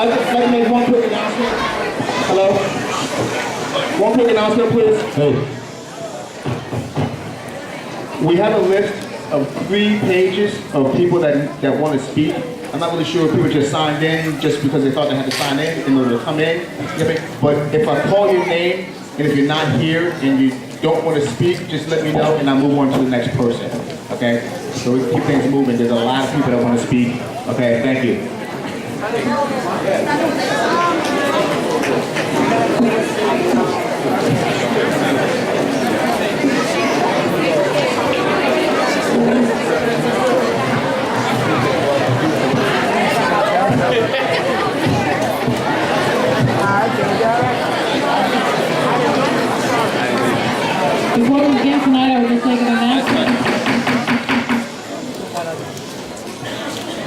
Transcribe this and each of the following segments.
I'd like to make one quick announcement. Hello? One quick announcement, please. Hey. We have a list of 3 pages of people that want to speak. I'm not really sure if people just signed in just because they thought they had to sign in order to come in. But if I call your name, and if you're not here and you don't want to speak, just let me know and I'll move on to the next person. Okay? So we can keep things moving. There's a lot of people that want to speak. Okay, thank you. Before we begin tonight, I would just like an announcement.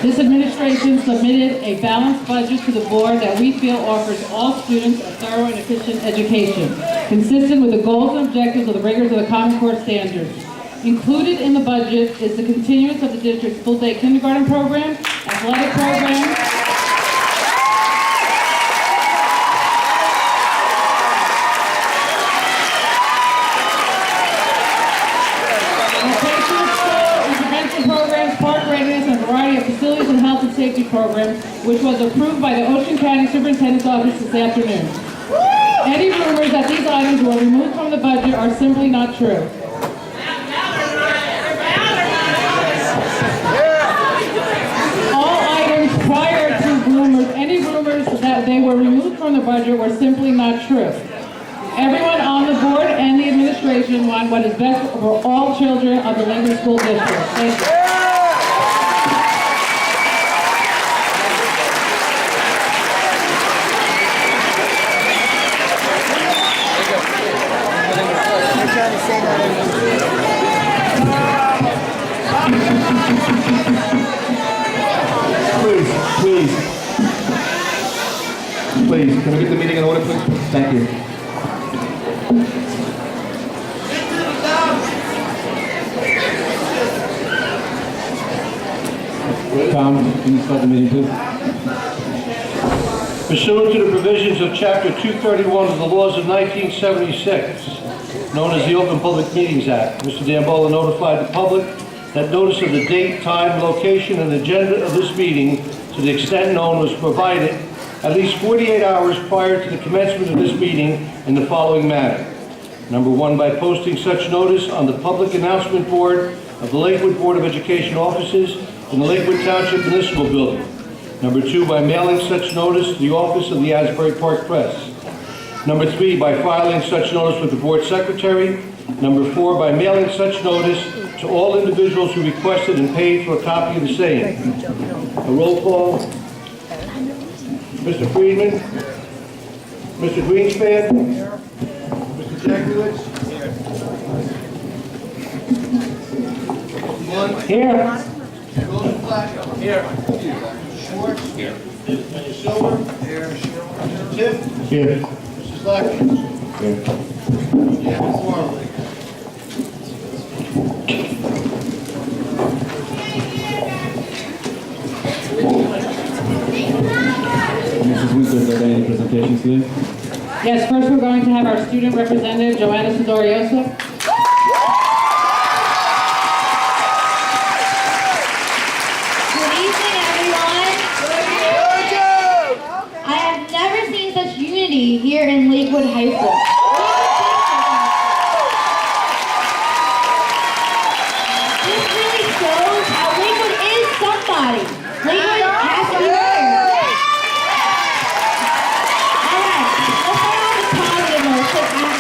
This administration submitted a balanced budget to the board that we feel offers all students a thorough and efficient education, consistent with the goals and objectives of the rigors of the Common Core standards. Included in the budget is the continuance of the district's full-day kindergarten program, athletic program, programs, park readiness, and a variety of facilities and health and safety programs, which was approved by the Ocean County Superintendent's Office this afternoon. Any rumors that these items were removed from the budget are simply not true. All items prior to rumors, any rumors that they were removed from the budget were simply not true. Everyone on the board and the administration want what is best for all children of the Lakewood School District. Thank you. Please, can we get the meeting in order, please? Thank you. Tom, can you start the meeting, please? Pursuant to the provisions of Chapter 231 of the laws of 1976, known as the Open Public Meetings Act, Mr. D'Ambola notified the public that notice of the date, time, location, and agenda of this meeting, to the extent known, was provided at least 48 hours prior to the commencement of this meeting in the following manner. Number 1, by posting such notice on the public announcement board of the Lakewood Board of Education offices in the Lakewood Township Municipal Building. Number 2, by mailing such notice to the office of the Asbury Park Press. Number 3, by filing such notice with the board secretary. Number 4, by mailing such notice to all individuals who requested and paid for a copy of the same. A roll call. Mr. Friedman. Mr. Greenspan. Mr. Jackowitz. Here. Joseph Flacco. Here. Schwartz. Here. Mr. Silver. Here. Mr. Tiff. Here. Mrs. Lucky. Here. Yeah, Ms. Warwick. Mrs. Winslow, are there any presentations today? Yes, first we're going to have our student representative, Joanna Sidorioso. Good evening, everyone. I have never seen such unity here in Lakewood High School. This really shows how Lakewood is somebody. Lakewood has to be heard.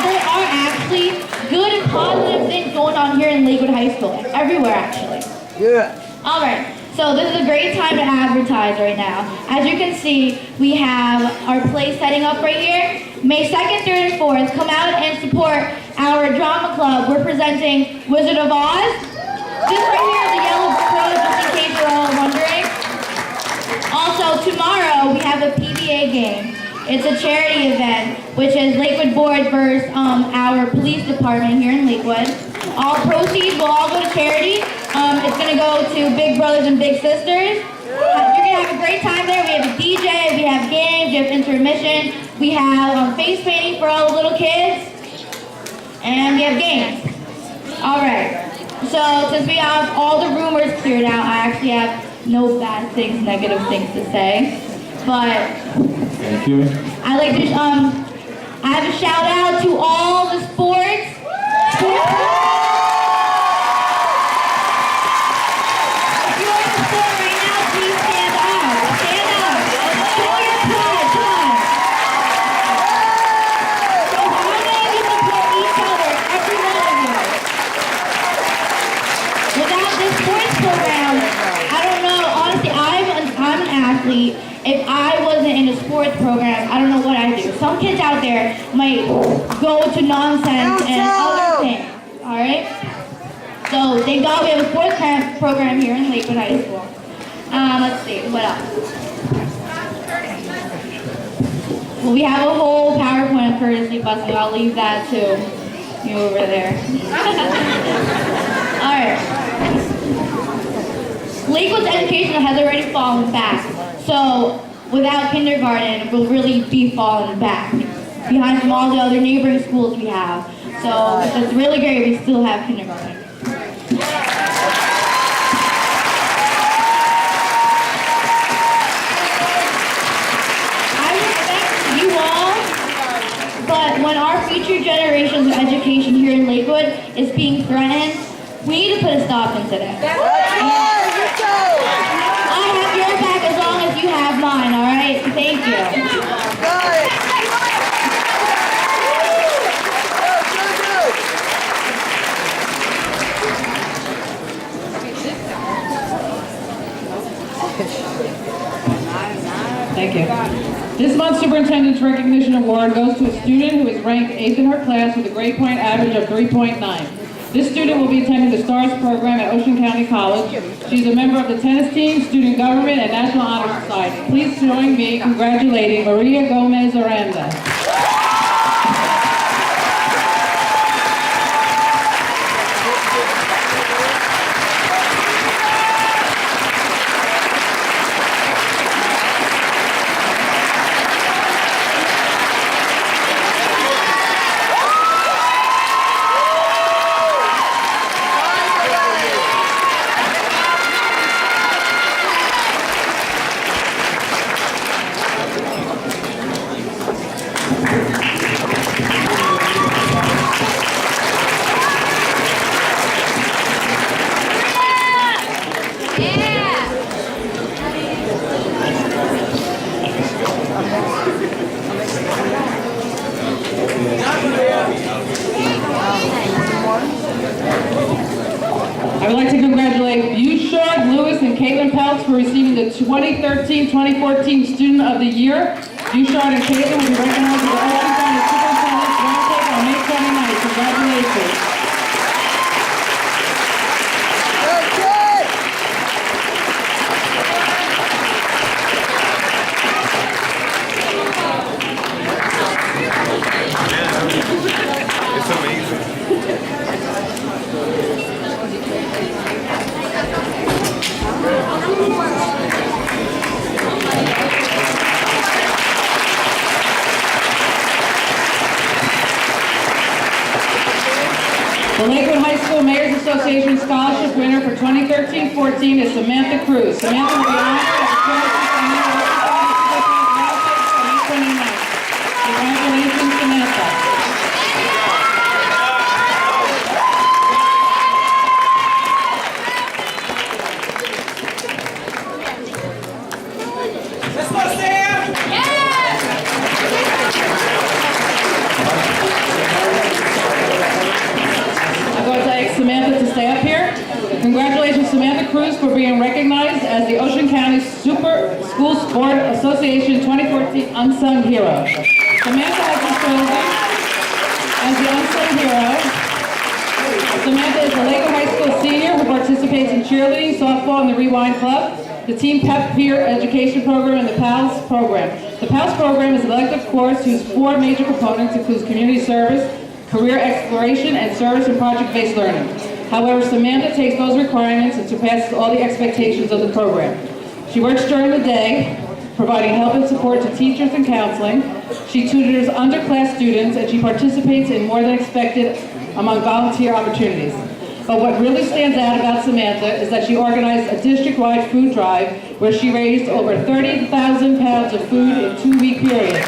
There are actually good and positive things going on here in Lakewood High School, everywhere actually. Yeah. All right, so this is a great time to advertise right now. As you can see, we have our play setting up right here. May 2nd, 3rd, and 4th, come out and support our drama club. We're presenting Wizard of Oz. This right here is the yellow code, just in case you're all wondering. Also, tomorrow we have a PBA game. It's a charity event, which is Lakewood Board versus our police department here in Lakewood. All proceeds will all go to charity. It's gonna go to Big Brothers and Big Sisters. You're gonna have a great time there. We have a DJ, we have games, we have intermission, we have face painting for all the little kids, and we have games. All right. So since we have all the rumors cleared out, I actually have no bad things, negative things to say. But Thank you. I like to I have a shout out to all the sports. If you're in the sport right now, please stand up. Stand up. Show your pride. Come on. So how many of you support each other? Every one of you. Without this sports program, I don't know. Honestly, I'm an athlete. If I wasn't in a sports program, I don't know what I'd do. Some kids out there might go to nonsense and other things, all right? So thank God we have a sports program here in Lakewood High School. Let's see, what else? Well, we have a whole PowerPoint courtesy bus, so I'll leave that to you over there. All right. Lakewood's education has already fallen back. So without kindergarten, we'll really be falling back behind from all the other neighboring schools we have. So it's really great we still have kindergarten. I respect you all, but when our future generations of education here in Lakewood is being threatened, we need to put a stop into that. I have your back as long as you have mine, all right? Thank you. Thank you. This month's Superintendent's Recognition Award goes to a student who is ranked 8th in her class with a grade point average of 3.9. This student will be attending the STARS program at Ocean County College. She's a member of the tennis team, student government, and National Honor Society. Please join me in congratulating Maria Gomez Aranda. I would like to congratulate Bouchard, Lewis, and Caitlin Peltz for receiving the 2013-2014 Student of the Year. Bouchard and Caitlin will be recognized with the Ocean County Superintendent's Roundtable on May 29th. Congratulations. It's amazing. The Lakewood High School Mayor's Association Scholarship winner for 2013-14 is Samantha Cruz. Samantha will be honored at the May 29th. Congratulations, Samantha. I'm going to ask Samantha to stay up here. Congratulations, Samantha Cruz, for being recognized as the Ocean County Super School Sport Association 2014 Unsung Hero. Samantha has been chosen as the Unsung Hero. Samantha is a Lakewood High School senior who participates in cheerleading, softball, and the Rewind Club, the Team Pep Peer Education Program, and the PALS program. The PALS program is an elective course whose 4 major components include community service, career exploration, and service and project-based learning. However, Samantha takes those requirements and surpasses all the expectations of the program. She works during the day, providing help and support to teachers and counseling. She tutors underclass students, and she participates in more than expected among volunteer opportunities. But what really stands out about Samantha is that she organized a district-wide food drive where she raised over 30,000 pounds of food in a 2-week period.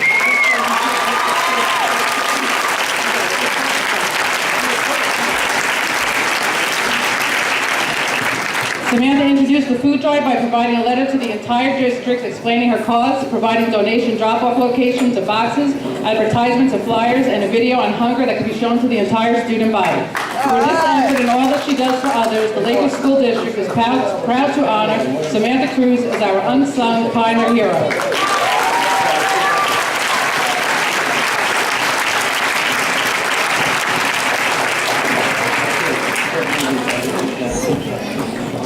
Samantha introduced the food drive by providing a letter to the entire district explaining her cause, providing donation drop-off locations of boxes, advertisements of flyers, and a video on hunger that could be shown to the entire student body. For this effort and all that she does for others, the Lakewood School District is proud to honor Samantha Cruz as our unsung pioneer hero.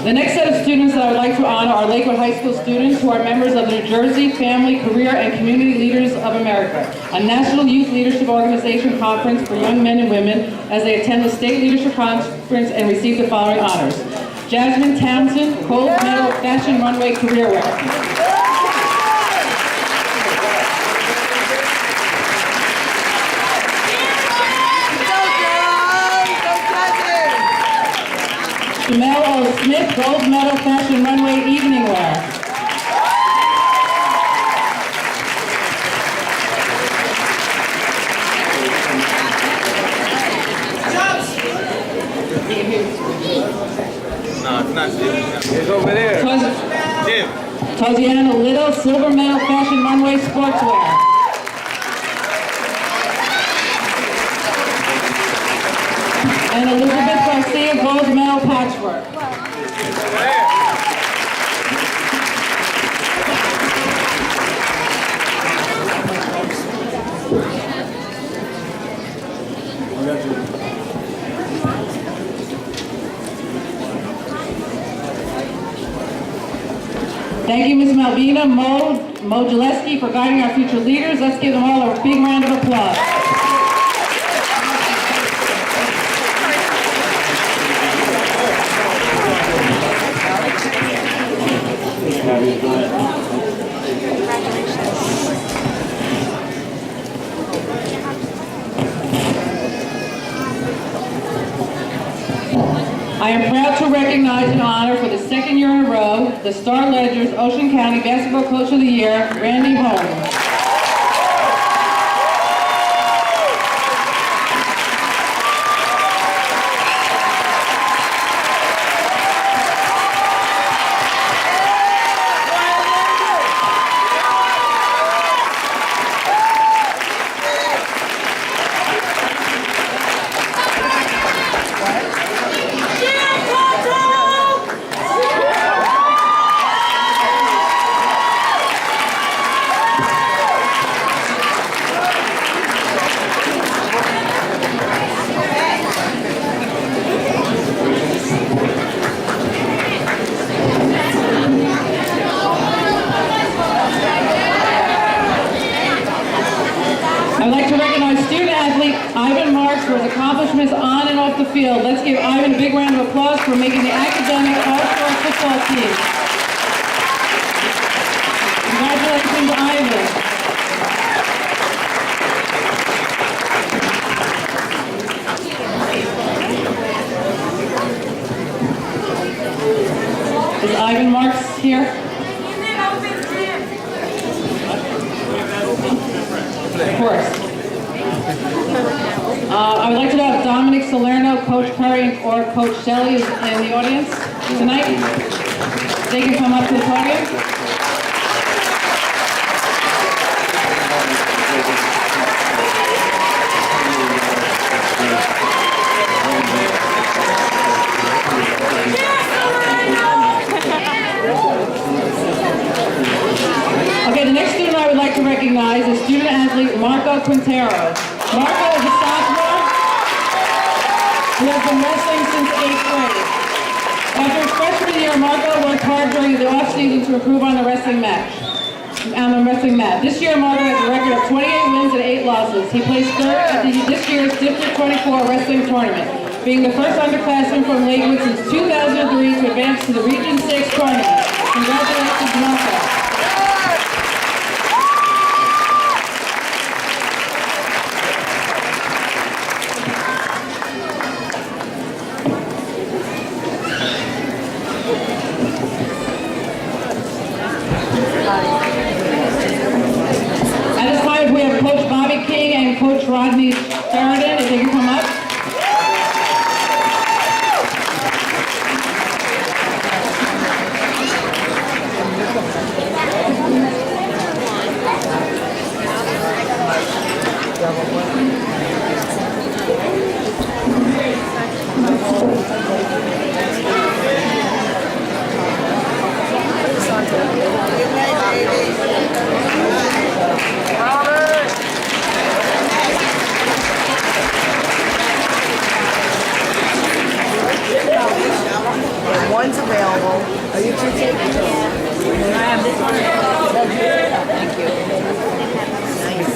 The next set of students that I would like to honor are Lakewood High School students who are members of the New Jersey Family, Career, and Community Leaders of America, a national youth leadership organization conference for young men and women as they attend the state leadership conference and receive the following honors. Jasmine Townsend, Gold Medal Fashion Runway Career Wear. Jamel O. Smith, Gold Medal Fashion Runway Evening Wear. No, it's not Jim. It's over there. Jim. Tosiana Little, Silver Medal Fashion Runway Sportswear. And Elizabeth Garcia, Gold Medal Patchwork. Thank you, Ms. Malvina, Mo Gillespie, for guiding our future leaders. Let's give them all a big round of applause. I am proud to recognize and honor for the second year in a row the Star Ledger's Ocean County Basketball Coach of the Year, Randy Holmes. I'd like to recognize student athlete Ivan Marks for his accomplishments on and off the field. Let's give Ivan a big round of applause for making the academic all-star football team. Congratulations, Ivan. Is Ivan Marks here? Of course. I would like to know if Dominic Salerno, Coach Curry, or Coach Shelley is in the audience tonight. They can come up to the podium. Okay, the next student I would like to recognize is student athlete Marco Quintero. Marco is a sophomore who has been wrestling since 8th grade. After his freshman year, Marco worked hard during the off-season to improve on the wrestling mat. This year, Marco has a record of 28 wins and 8 losses. He placed third at this year's District 24 wrestling tournament. being the first underclassman from Lakewood since 2003 to advance to the Region 6 tournament. Congratulations, Marco. At this time, we have Coach Bobby King and Coach Rodney Sheridan, if they can come up. One's available. Are you two taking it? I have this one. Thank you. Nice.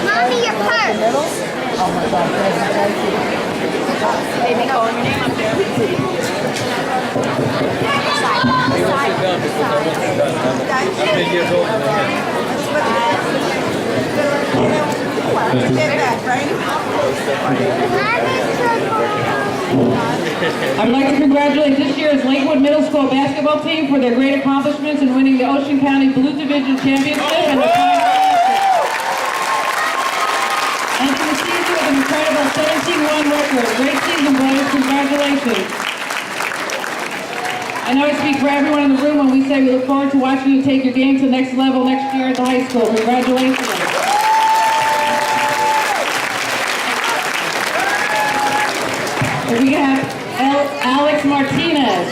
Mommy, your purse. Oh my God, thank you. Baby, go your name up there. I'd like to congratulate this year's Lakewood Middle School basketball team for their great accomplishments in winning the Ocean County Blue Division Championship and the and to the season with an incredible 17-1 record. Great season, boys. Congratulations. I know I speak for everyone in the room when we say we look forward to watching you take your game to the next level next year at the high school. Congratulations. And we have Alex Martinez.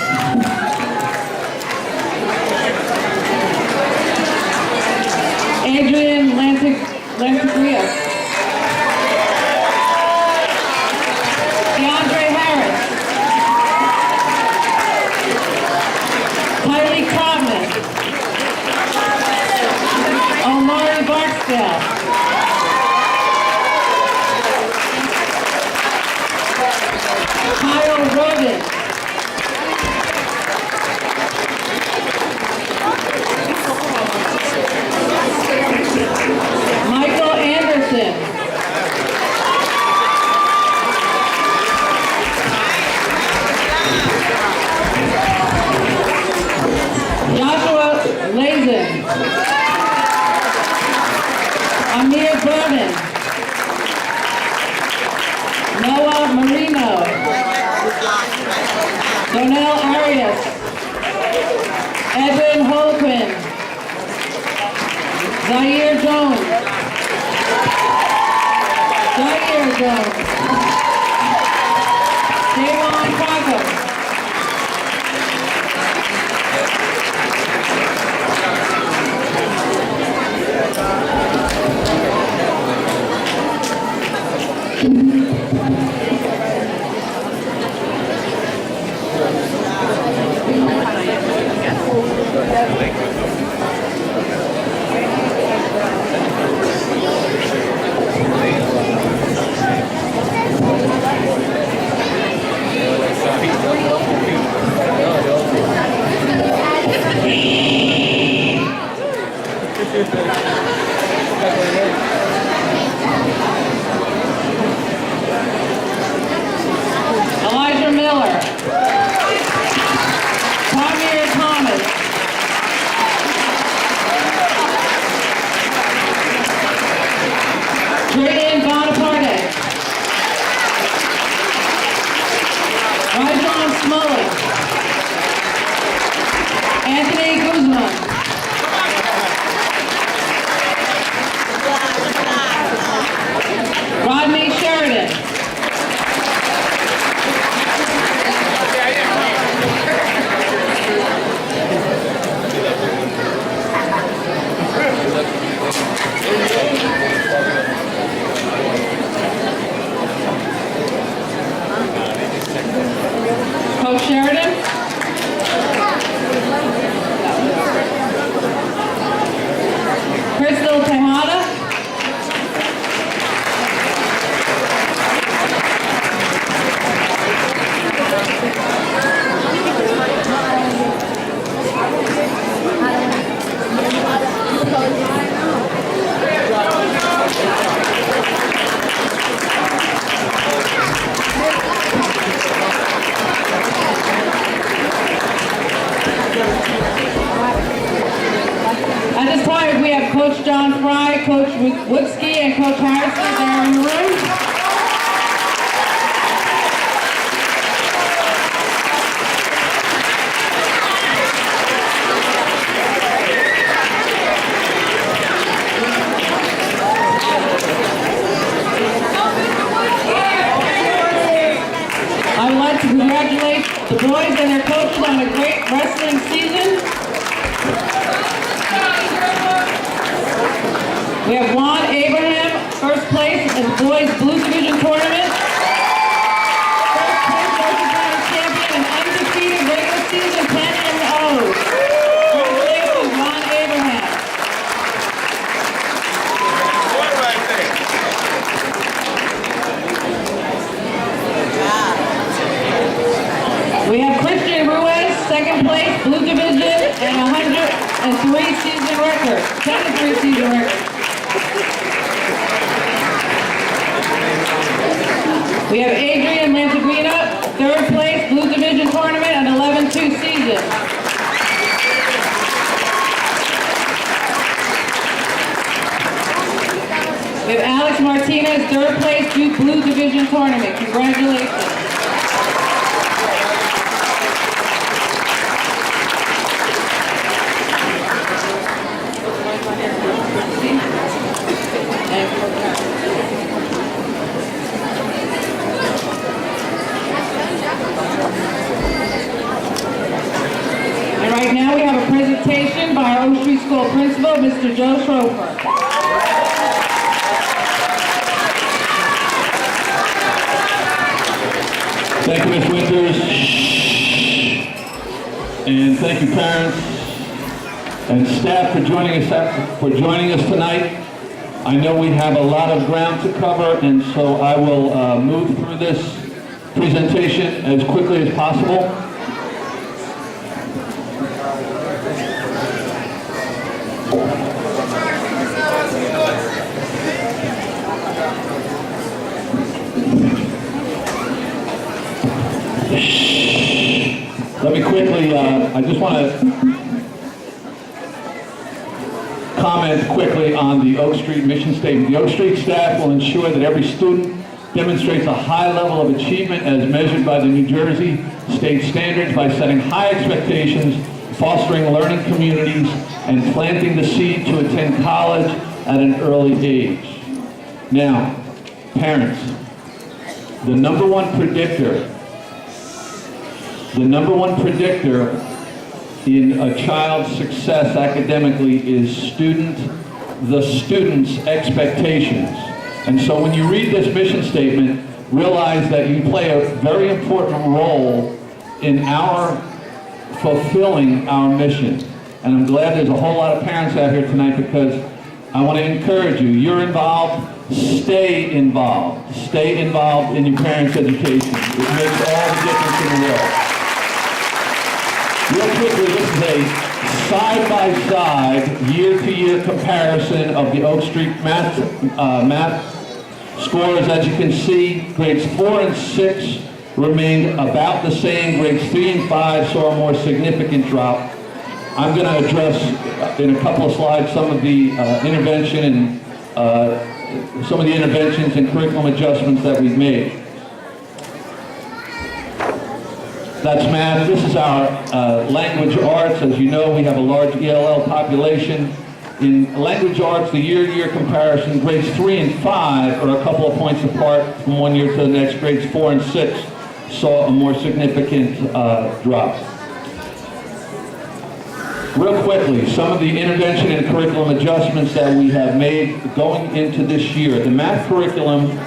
Adrian Lantigria. DeAndre Harris. Kylie Cobbman. Omari Barksdale. Kyle Rodin. Michael Anderson. Joshua Lazen. Amir Berman. Noah Marino. Donnell Arias. Edwin Holquin. Zaire Jones. Zaire Jones. Davon Crocker. Elijah Miller. Tamir Thomas. Drayden Bonaparte. Rajon Smollett. Anthony Guzman. Rodney Sheridan. Coach Sheridan. Crystal Tejada. Coach John Fry, Coach Woodski, and Coach Harrison are in the room. I would like to congratulate the boys and their coaches on a great wrestling season. We have Juan Abraham, first place in the boys Blue Division tournament. First place Ocean County champion and undefeated regular season 10-0. Congratulations, Juan Abraham. We have Christian Ruiz, second place, Blue Division, and 103 season record, 10-3 season record. We have Adrian Lantaguina, third place, Blue Division tournament, and 11-2 season. We have Alex Martinez, third place, Youth Blue Division tournament. Congratulations. And right now we have a presentation by our Oak Street School Principal, Mr. Joe Schroeder. Thank you, Ms. Winters. And thank you, parents and staff for joining us tonight. I know we have a lot of ground to cover, and so I will move through this presentation as quickly as possible. Let me quickly, I just want to comment quickly on the Oak Street mission statement. The Oak Street staff will ensure that every student demonstrates a high level of achievement as measured by the New Jersey state standards by setting high expectations, fostering learning communities, and planting the seed to attend college at an early age. Now, parents, the number one predictor in a child's success academically is the student's expectations. And so when you read this mission statement, realize that you play a very important role in our fulfilling our mission. And I'm glad there's a whole lot of parents out here tonight, because I want to encourage you. You're involved, stay involved. Stay involved in your parents' education. It makes all the difference in the world. Real quickly, this is a side-by-side, year-to-year comparison of the Oak Street math scores. As you can see, grades 4 and 6 remained about the same. Grades 3 and 5 saw a more significant drop. I'm going to address in a couple of slides some of the interventions and curriculum adjustments that we've made. That's math. This is our language arts. As you know, we have a large ELL population. In language arts, the year-to-year comparison, grades 3 and 5 are a couple of points apart from one year to the next. Grades 4 and 6 saw a more significant drop. Real quickly, some of the intervention and curriculum adjustments that we have made going into this year. The math curriculum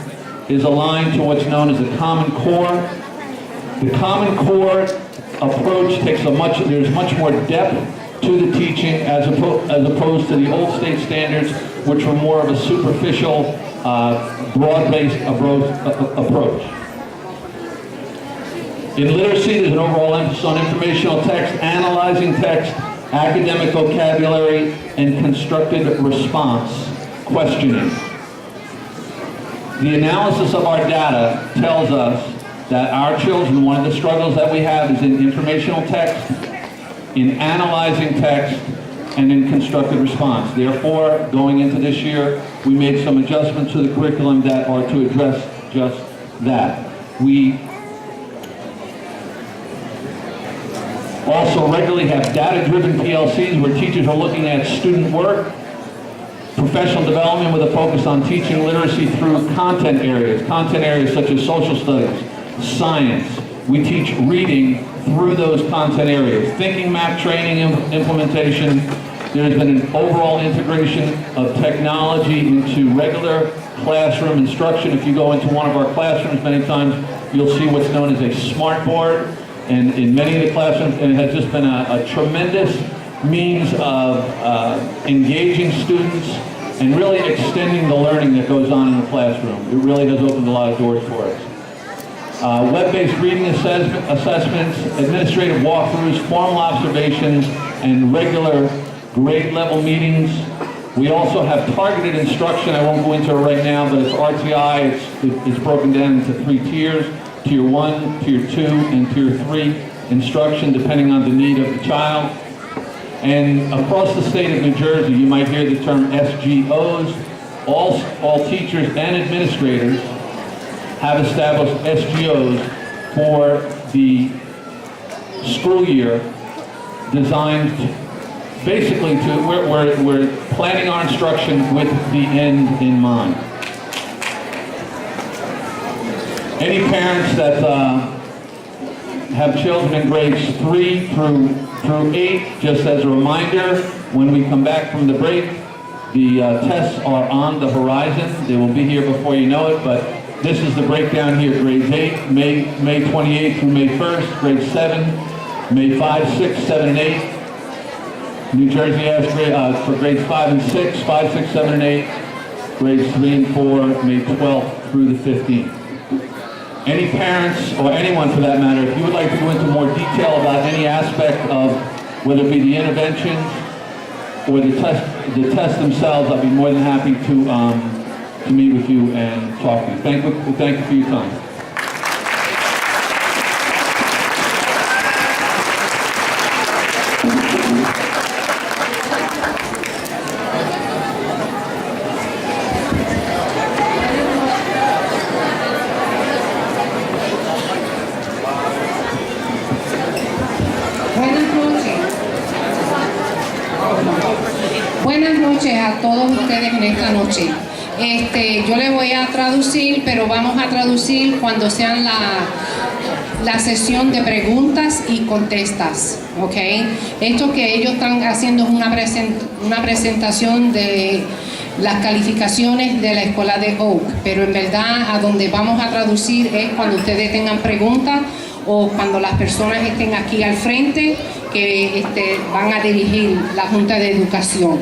is aligned to what's known as the Common Core. The Common Core approach takes there's much more depth to the teaching as opposed to the old state standards, which were more of a superficial, broad-based approach. In literacy, there's an overall emphasis on informational text, analyzing text, academic vocabulary, and constructed response, questioning. The analysis of our data tells us that our children, one of the struggles that we have is in informational text, in analyzing text, and in constructive response. Therefore, going into this year, we made some adjustments to the curriculum that are to address just that. We also regularly have data-driven PLCs where teachers are looking at student work, professional development with a focus on teaching literacy through content areas such as social studies, science. We teach reading through those content areas. Thinking map training implementation. There's been an overall integration of technology into regular classroom instruction. If you go into one of our classrooms many times, you'll see what's known as a smart board. And in many of the classrooms, it has just been a tremendous means of engaging students and really extending the learning that goes on in the classroom. It really has opened a lot of doors for us. Web-based reading assessments, administrative walkthroughs, formal observations, and regular grade level meetings. We also have targeted instruction. I won't go into it right now, but it's RTI. It's broken down into 3 tiers: Tier 1, Tier 2, and Tier 3 instruction, depending on the need of the child. And across the state of New Jersey, you might hear the term SGOs. All teachers and administrators have established SGOs for the school year, designed basically to, we're planning our instruction with the end in mind. Any parents that have children in grades 3 through 8, just as a reminder, when we come back from the break, the tests are on the horizon. They will be here before you know it, but this is the breakdown here. Grades 8, May 28th through May 1st. Grade 7, May 5, 6, 7, and 8. New Jersey has for grades 5 and 6, 5, 6, 7, and 8. Grades 3 and 4, May 12th through the 15th. Any parents, or anyone for that matter, if you would like to go into more detail about any aspect of whether it be the interventions or the tests themselves, I'd be more than happy to meet with you and talk to you. Thank you for your time. Buenas noches a todos ustedes en esta noche. Yo le voy a traducir, pero vamos a traducir cuando sean la sesión de preguntas y contestas, ¿ok? Esto que ellos están haciendo es una presentación de las calificaciones de la escuela de Oak, pero en verdad a donde vamos a traducir es cuando ustedes tengan preguntas o cuando las personas estén aquí al frente que van a dirigir la Junta de Educación.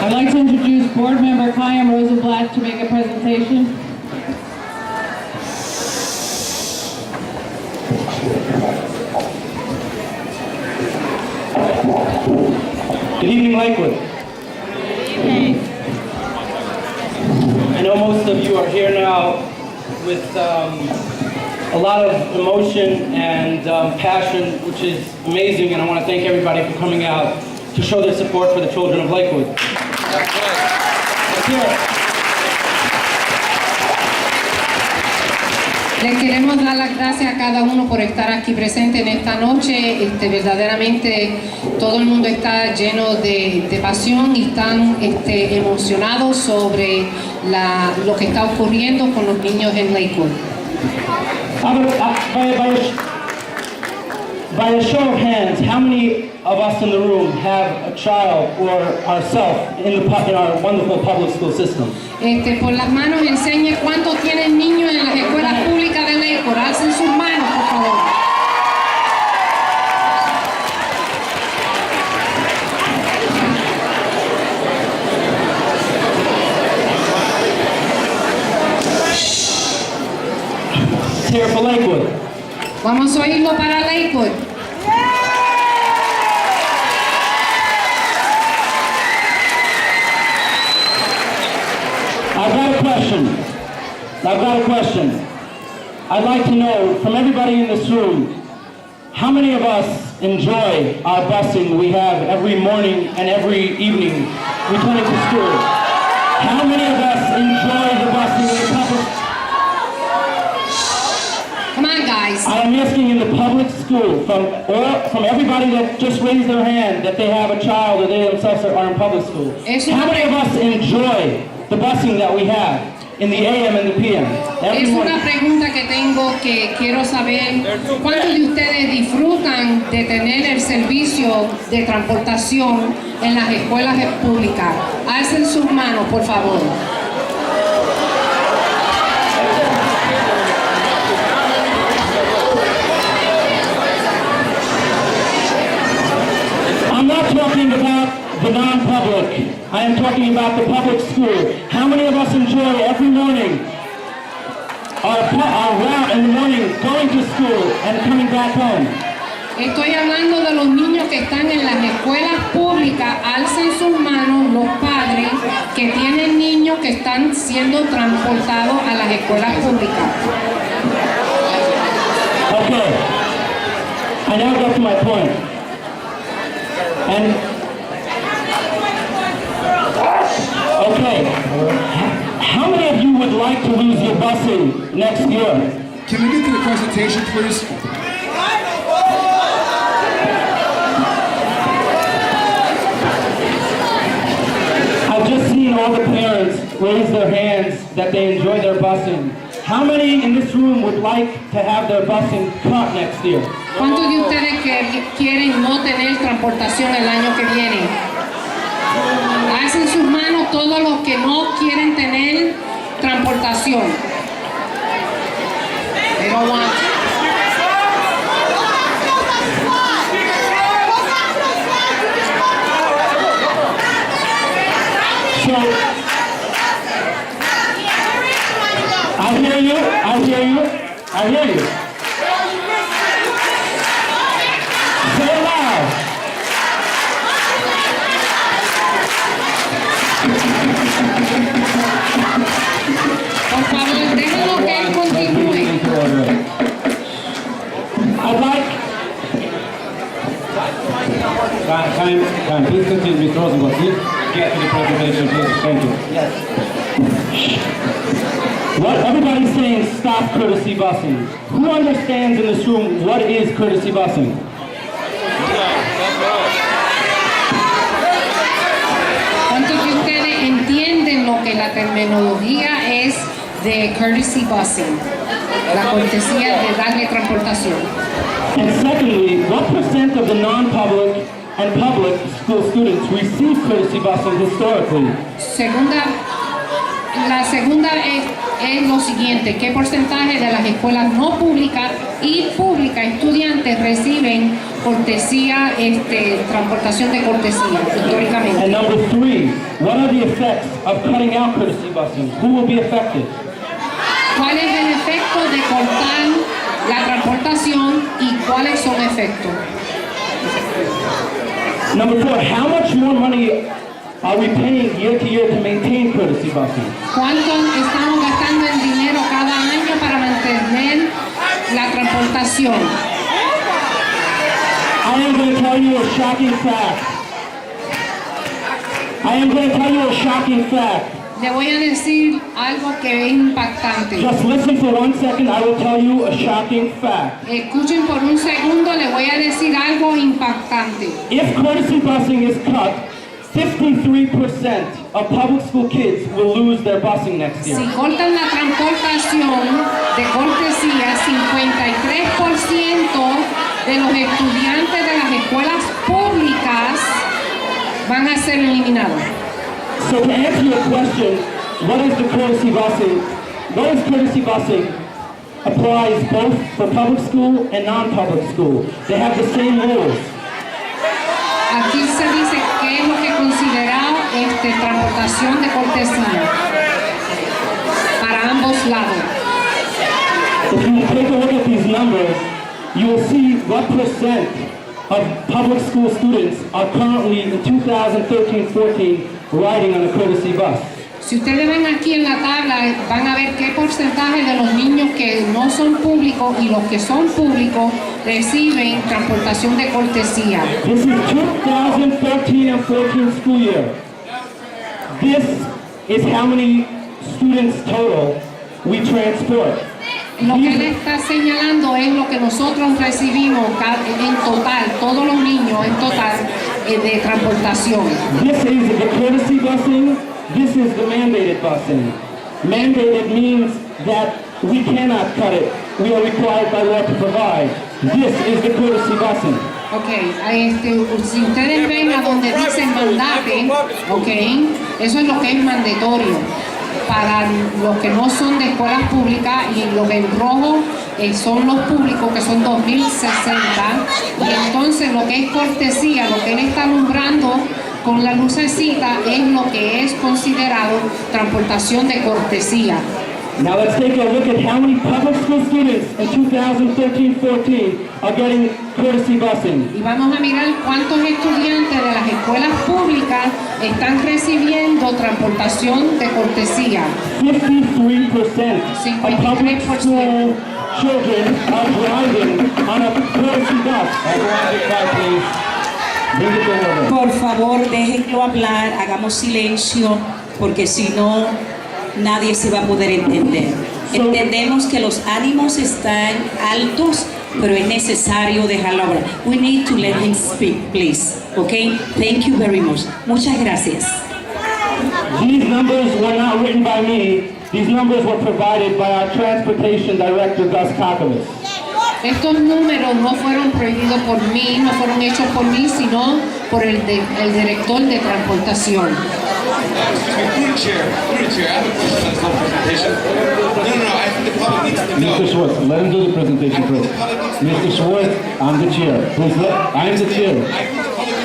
I'd like to introduce Board Member Chaim Rosenblatt to make a presentation. Good evening, Lakewood. Good evening. I know most of you are here now with a lot of emotion and passion, which is amazing, and I want to thank everybody for coming out to show their support for the children of Lakewood. Let's hear it. Les queremos dar las gracias a cada uno por estar aquí presente en esta noche. Verdaderamente todo el mundo está lleno de pasión y están emocionados sobre lo que está ocurriendo con los niños en Lakewood. By a show of hands, how many of us in the room have a child or ourselves in our wonderful public school system? Por las manos enseñe cuántos tienen niños en las escuelas públicas de Lakewood. Alcen sus manos, por favor. Here for Lakewood. Vamos a oírlo para Lakewood. I've got a question. I'd like to know from everybody in this room, how many of us enjoy our busing we have every morning and every evening returning to school? How many of us enjoy the busing in the public? Come on, guys. I am asking in the public school, from everybody that just raised their hand that they have a child or they themselves are in public school. How many of us enjoy the busing that we have in the AM and the PM? Es una pregunta que tengo que quiero saber. ¿Cuántos de ustedes disfrutan de tener el servicio de transportación en las escuelas públicas? Alcen sus manos, por favor. I'm not talking about the non-public. I am talking about the public school. How many of us enjoy every morning our route in the morning going to school and coming back home? Estoy hablando de los niños que están en las escuelas públicas. Alcen sus manos los padres que tienen niños que están siendo transportados a las escuelas públicas. Okay. I now get to my point. And okay, how many of you would like to lose your busing next year? Can we get to the presentation, please? I've just seen all the parents raise their hands that they enjoy their busing. How many in this room would like to have their busing cut next year? ¿Cuántos de ustedes que quieren no tener transportación el año que viene? Alcen sus manos todos los que no quieren tener transportación. They don't want. So, I hear you. Say it loud. Por favor, déjenlo que él continúe. I'd like. Time. Please continue, Mr. Rosenblatt. Please get to the presentation, please. Thank you. What everybody's saying, stop courtesy busing. Who understands in this room what is courtesy busing? ¿Cuántos de ustedes entienden lo que la terminología es de courtesy busing? La cortesía de darle transportación. And secondly, what percent of the non-public and public school students receive courtesy busing historically? La segunda es lo siguiente: ¿qué porcentaje de las escuelas no públicas y públicas estudiantes reciben cortesía, transportación de cortesía históricamente? And number three, what are the effects of cutting out courtesy busing? Who will be affected? ¿Cuál es el efecto de cortar la transportación y cuáles son efectos? Number four, how much more money are we paying year to year to maintain courtesy busing? ¿Cuánto estamos gastando en dinero cada año para mantener la transportación? I am going to tell you a shocking fact. Le voy a decir algo que es impactante. Just listen for 1 second, I will tell you a shocking fact. Escuchen por un segundo, le voy a decir algo impactante. If courtesy busing is cut, 53% of public school kids will lose their busing next year. Si cortan la transportación de cortesía, 53% de los estudiantes de las escuelas públicas van a ser eliminados. So to answer your question, what is the courtesy busing? What is courtesy busing? Applies both for public school and non-public school. They have the same rules. Aquí se dice qué es lo que considera transportación de cortesía para ambos lados. If you take a look at these numbers, you will see what percent of public school students are currently in 2013-14 riding on a courtesy bus. Si ustedes ven aquí en la tabla, van a ver qué porcentaje de los niños que no son públicos y los que son públicos reciben transportación de cortesía. This is 2013 and 14 school year. This is how many students total we transport. Lo que él está señalando es lo que nosotros recibimos en total, todos los niños en total de transportación. This is the courtesy busing. This is the mandated busing. Mandated means that we cannot cut it. We are required by law to provide. This is the courtesy busing. Ok, si ustedes ven a donde dice mandate, ok, eso es lo que es mandatorio para los que no son de escuelas públicas, y los en rojo son los públicos, que son 2060, y entonces lo que es cortesía, lo que él está alumbrando con la lucecita, es lo que es considerado transportación de cortesía. Now let's take a look at how many public school students in 2013-14 are getting courtesy busing. Y vamos a mirar cuántos estudiantes de las escuelas públicas están recibiendo transportación de cortesía. 53% of public school children are driving on a courtesy bus. Everyone be quiet, please. Bring it to order. Por favor, déjenlo hablar, hagamos silencio, porque si no, nadie se va a poder entender. Entendemos que los ánimos están altos, pero es necesario dejarlo hablar. We need to let him speak, please. Okay? Thank you very much. Muchas gracias. These numbers were not written by me. These numbers were provided by our transportation director, Gus Kakavas. Estos números no fueron prohibidos por mí, no fueron hechos por mí, sino por el director de transportación. Mr. Schwartz, let him do the presentation first. Mr. Schwartz, I'm the chair. I'm the chair.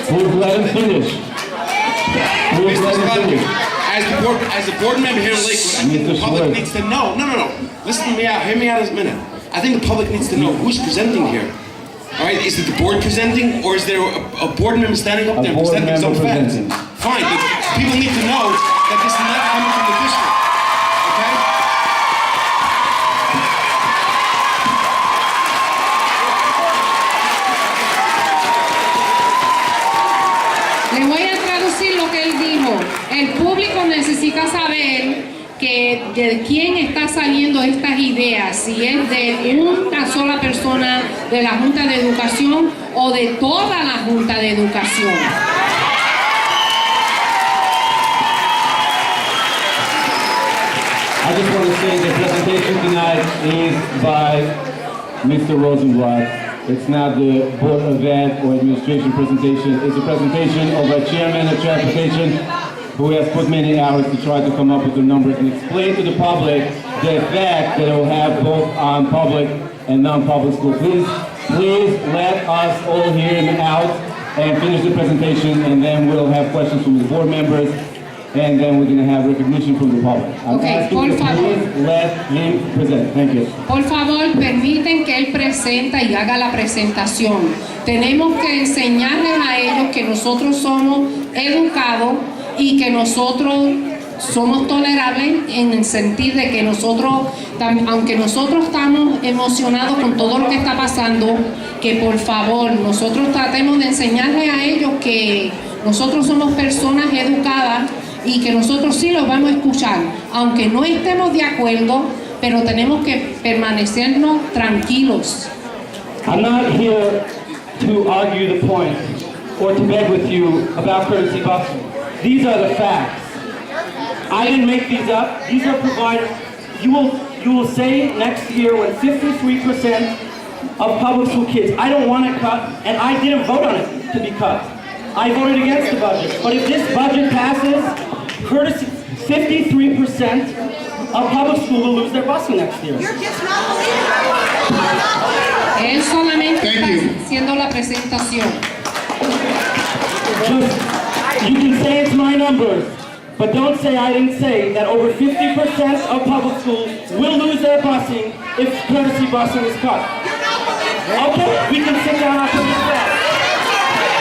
Please let him finish. Please let him finish. As a board member here in Lakewood, I think the public needs to know. No. Listen to me out. Hear me out this minute. I think the public needs to know who's presenting here. All right, is it the board presenting, or is there a board member standing up there and presenting his own facts? Fine, but people need to know that this is not coming from the district. Le voy a traducir lo que él dijo. El público necesita saber que de quién está saliendo estas ideas, si es de una sola persona de la Junta de Educación o de toda la Junta de Educación. I just want to say the presentation tonight is by Mr. Rosenblatt. It's not the Board of Ed or Administration presentation. It's a presentation of a chairman of transportation who has put many hours to try to come up with the numbers and explain to the public the fact that it will have both public and non-public school. Please let us all hear him out and finish the presentation, and then we'll have questions from the board members, and then we're going to have recognition from the public. Okay, por favor. Please let him present. Thank you. Por favor, permiten que él presenta y haga la presentación. Tenemos que enseñarles a ellos que nosotros somos educados y que nosotros somos tolerables en el sentido de que nosotros, aunque nosotros estamos emocionados con todo lo que está pasando, que por favor nosotros tratemos de enseñarles a ellos que nosotros somos personas educadas y que nosotros sí los vamos a escuchar, aunque no estemos de acuerdo, pero tenemos que permanecernos tranquilos. I'm not here to argue the point or to beg with you about courtesy busing. These are the facts. I didn't make these up. These are provided. You will say next year when 53% of public school kids, I don't want it cut, and I didn't vote on it to be cut. I voted against the budget. But if this budget passes, courtesy 53% of public school will lose their busing next year. Él solamente está haciendo la presentación. Just, you can say it's my numbers, but don't say I didn't say that over 50% of public schools will lose their busing if courtesy busing is cut. Okay, we can sit down after this class.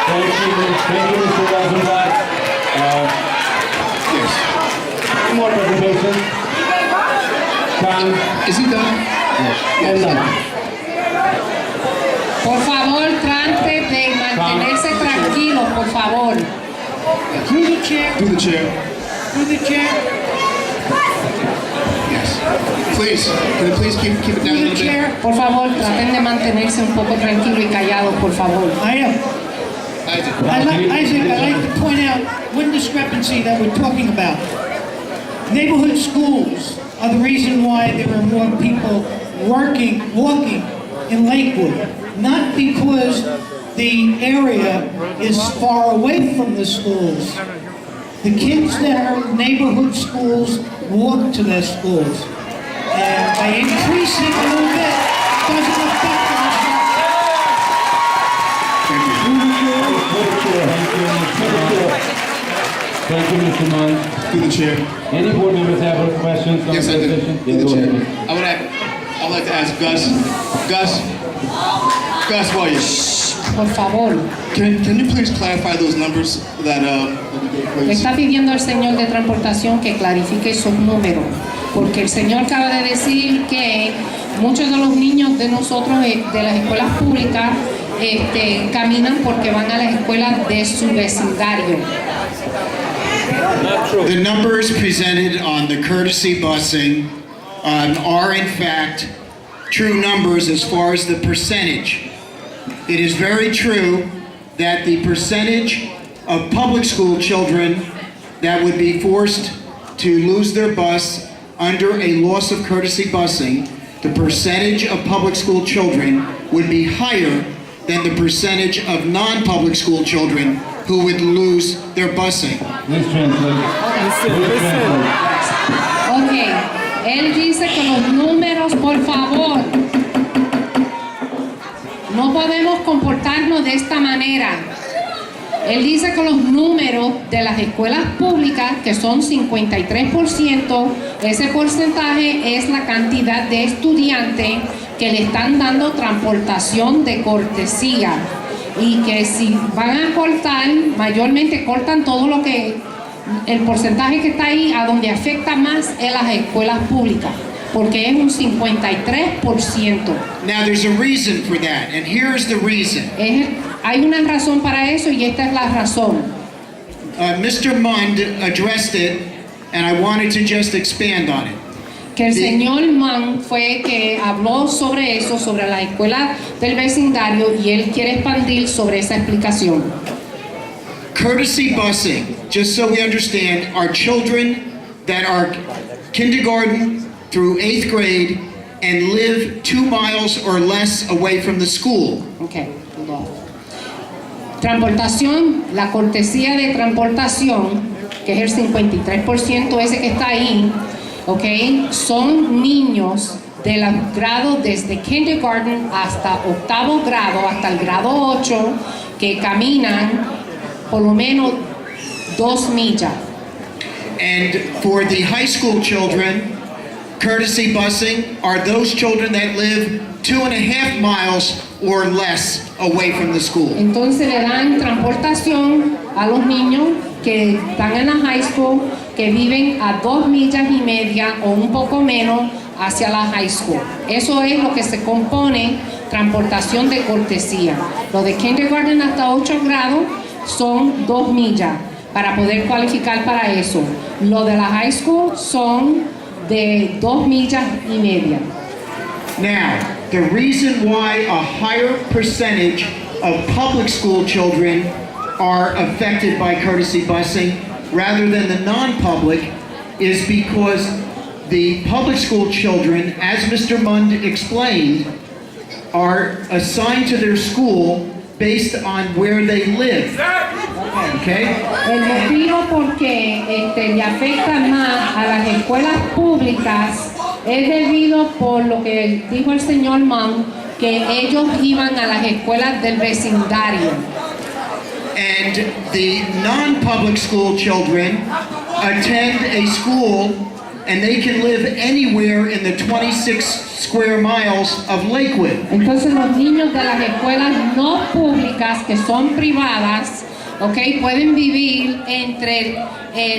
Thank you, Mr. Rosenblatt. Yes. One more presentation. Tom, Is he done? and done. Por favor, trate de mantenerse tranquilos, por favor. Through the chair, Through the chair. through the chair, Yes. Please, can you please keep it down a through the little bit? chair. Por favor, traten de mantenerse un poco tranquilos y callados, por favor. I am. Isaac. Isaac, I'd like to point out one discrepancy that we're talking about. Neighborhood schools are the reason why there are more people walking in Lakewood. Not because the area is far away from the schools. The kids that are in neighborhood schools walk to their schools. And by increasing a little bit, doesn't affect the Thank you, Mr. Munn. Through the chair. Any board members have questions on Yes, the I do. presentation? Through Yeah, the go chair. ahead. I'd like to ask Gus. Gus Williams. Por favor. Can you please clarify those numbers that Le está pidiendo al señor de transportación que clarifique esos números, porque el señor acaba de decir que muchos de los niños de nosotros de las escuelas públicas caminan porque van a las escuelas de su vecindario. The numbers presented on the courtesy busing are in fact true numbers as far as the percentage. It is very true that the percentage of public school children that would be forced to lose their bus under a loss of courtesy busing, the percentage of public school children would be higher than the percentage of non-public school children who would lose their busing. Please translate. Please translate. Ok, él dice que los números, por favor, no podemos comportarnos de esta manera. Él dice que los números de las escuelas públicas, que son 53%, ese porcentaje es la cantidad de estudiantes que le están dando transportación de cortesía. Y que si van a cortar, mayormente cortan todo lo que, el porcentaje que está ahí, a donde afecta más es las escuelas públicas, porque es un 53%. Now there's a reason for that, and here is the reason. Hay una razón para eso y esta es la razón. Mr. Mund addressed it, and I wanted to just expand on it. Que el señor Mann fue que habló sobre eso, sobre la escuela del vecindario, y él quiere expandir sobre esa explicación. Courtesy busing, just so we understand, are children that are kindergarten through 8th grade and live 2 miles or less away from the school. Okay. Transportación, la cortesía de transportación, que es el 53% ese que está ahí, okay, son niños de los grados desde kindergarten hasta 8º grado, hasta el grado 8, que caminan por lo menos 2 millas. And for the high school children, courtesy busing are those children that live 2.5 miles or less away from the school. Entonces le dan transportación a los niños que están en la high school, que viven a 2 millas y media o un poco menos hacia la high school. Eso es lo que se compone transportación de cortesía. Los de kindergarten hasta 8 grados son 2 millas. para poder cualificar para eso. Lo de la high school son de 2 millas y media. Now, the reason why a higher percentage of public school children are affected by courtesy busing rather than the non-public is because the public school children, as Mr. Mund explained, are assigned to their school based on where they live. Okay? El motivo por qué le afectan más a las escuelas públicas es debido por lo que dijo el señor Mann, que ellos iban a las escuelas del vecindario. And the non-public school children attend a school and they can live anywhere in the 26 square miles of Lakewood. Entonces los niños de las escuelas no públicas que son privadas, okay, pueden vivir entre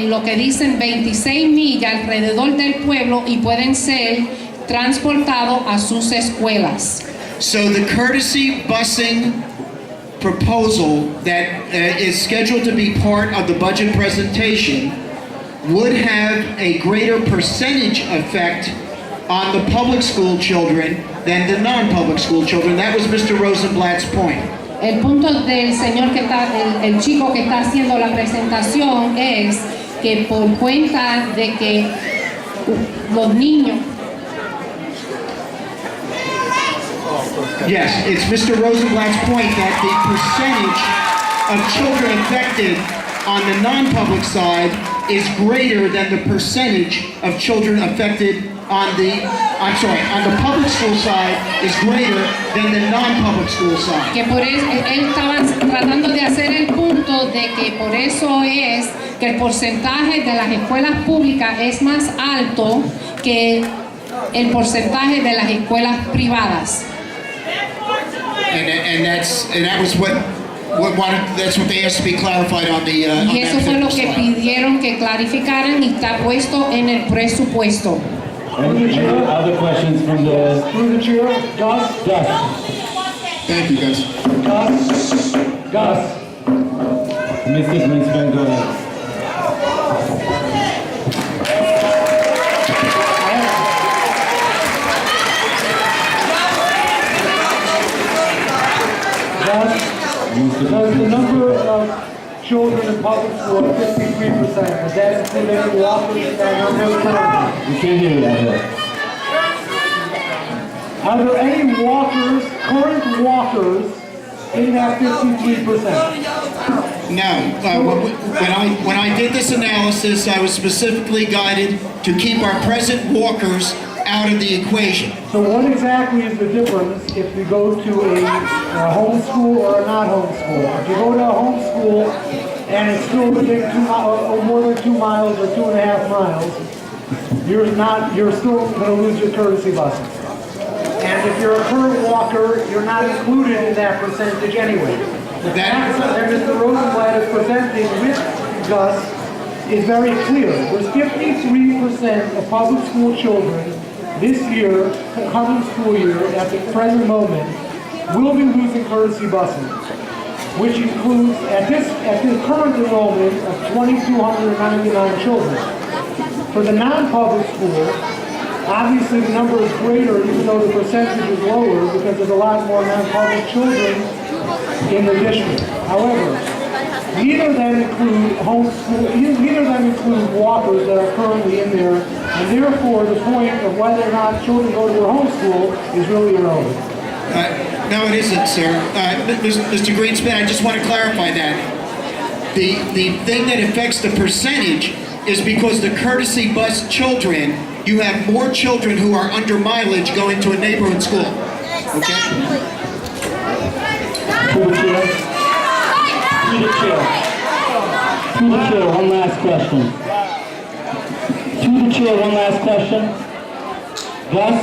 lo que dicen 26 millas alrededor del pueblo y pueden ser transportados a sus escuelas. So the courtesy busing proposal that is scheduled to be part of the budget presentation would have a greater percentage effect on the public school children than the non-public school children. That was Mr. Rosenblatt's point. El punto del señor que está, el chico que está haciendo la presentación es que por cuenta de que los niños. Yes, it's Mr. Rosenblatt's point that the percentage of children affected on the non-public side is greater than the percentage of children affected on the public school side is greater than the non-public school side. Que por eso él estaba tratando de hacer el punto de que por eso es que el porcentaje de las escuelas públicas es más alto que el porcentaje de las escuelas privadas. And that was that's what they asked to be clarified on the Y eso fue lo que pidieron que clarificaran y está puesto en el presupuesto. Any other questions from the... Through the chair, Gus? Gus. Thank you, guys. Gus. Mr. Greenspan, go ahead. Does the number of children in public school at 53%, does that include any walkers in that number? We can't hear you out here. Are there any walkers, current walkers, in that 53%? No. When I did this analysis, I was specifically guided to keep our present walkers out of the equation. So what exactly is the difference if we go to a homeschool or a not homeschool? If you go to a homeschool and it's still within more than 2 miles or 2.5 miles, you're still going to lose your courtesy buses. And if you're a current walker, you're not included in that percentage anyway. The facts that Mr. Rosenblatt is presenting with Gus is very clear. There's 53% of public school children this year, coming school year, at the present moment, will be losing courtesy busing, which includes, at this current enrollment of 2,299 children. For the non-public school, obviously the number is greater, even though the percentage is lower, because there's a lot more non-public children in the district. However, neither of them include walkers that are currently in there, and therefore the point of whether or not children go to a homeschool is really irrelevant. No, it isn't, sir. Mr. Greenspan, I just want to clarify that. The thing that affects the percentage is because the courtesy bus children, you have more children who are under mileage going to a neighborhood school. Okay? Through the chair, one last question. Through the chair, one last question. Gus?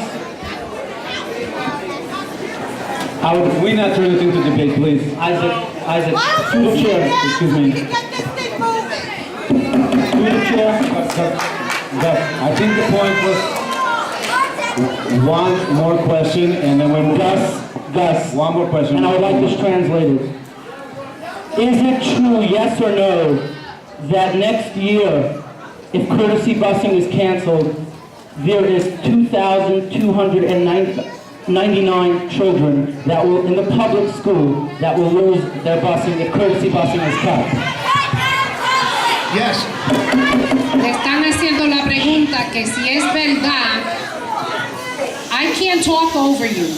We not turn this into debate, please. Isaac, through the chair. Excuse me. Through the chair. Gus, I think the point was one more question, and then when Gus, one more question. And I would like this translated. Is it true, yes or no, that next year, if courtesy busing is canceled, there is 2,299 children that will, in the public school, that will lose their busing if courtesy busing is cut. Yes. Le están haciendo la pregunta que si es verdad. I can't talk over you.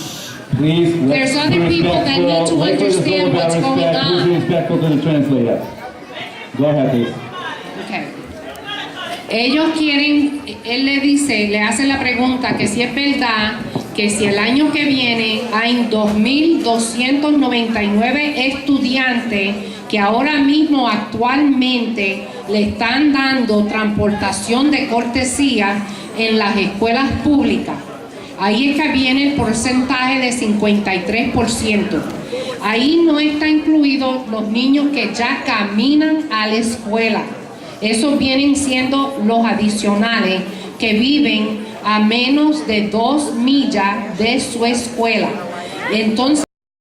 Please, There's other people that need to understand what's going on. Be respectful to the translator. Go ahead, please. Okay. Ellos quieren, él le dice, le hace la pregunta que si es verdad que si el año que viene hay 2.299 estudiantes que ahora mismo actualmente le están dando transportación de cortesía en las escuelas públicas. Ahí es que viene el porcentaje de 53%. Ahí no está incluido los niños que ya caminan a la escuela. Esos vienen siendo los adicionales que viven a menos de 2 millas de su escuela. Entonces,